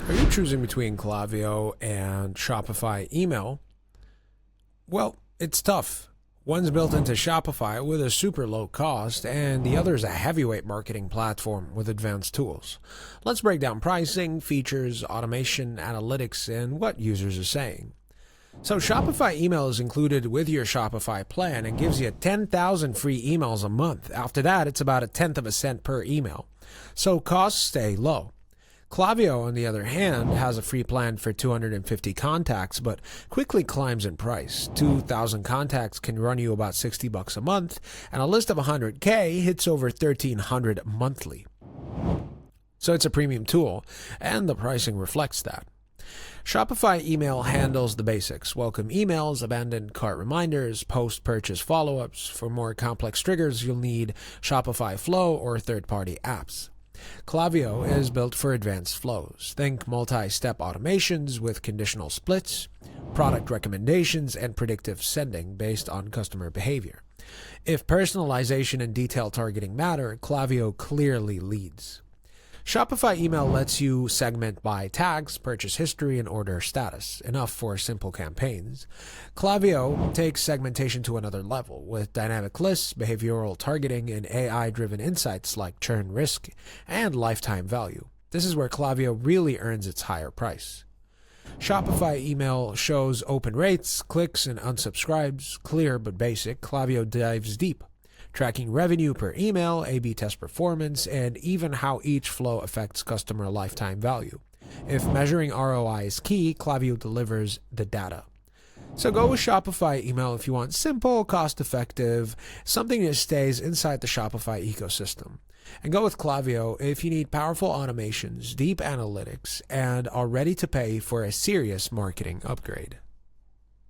Are you choosing between Klaviyo and Shopify email? Well, it's tough. One's built into Shopify with a super low cost, and the other is a heavyweight marketing platform with advanced tools. Let's break down pricing, features, automation, analytics, and what users are saying. So Shopify email is included with your Shopify plan and gives you 10,000 free emails a month. After that, it's about a tenth of a cent per email. So costs stay low. Klaviyo, on the other hand, has a free plan for 250 contacts, but quickly climbs in price. 2,000 contacts can run you about $60 a month, and a list of 100K hits over $1,300 monthly. So it's a premium tool, and the pricing reflects that. Shopify email handles the basics: welcome emails, abandoned cart reminders, post-purchase follow-ups. For more complex triggers, you'll need Shopify Flow or third-party apps. Klaviyo is built for advanced flows. Think multi-step automations with conditional splits, product recommendations, and predictive sending based on customer behavior. If personalization and detail targeting matter, Klaviyo clearly leads. Shopify email lets you segment by tags, purchase history, and order status, enough for simple campaigns. Klaviyo takes segmentation to another level with dynamic lists, behavioral targeting, and AI-driven insights like churn risk and lifetime value. This is where Klaviyo really earns its higher price. Shopify email shows open rates, clicks, and unsubscribes, clear but basic. Klaviyo dives deep, tracking revenue per email, A/B test performance, and even how each flow affects customer lifetime value. If measuring ROI is key, Klaviyo delivers the data. So go with Shopify email if you want simple, cost-effective, something that stays inside the Shopify ecosystem. And go with Klaviyo if you need powerful automations, deep analytics, and are ready to pay for a serious marketing upgrade.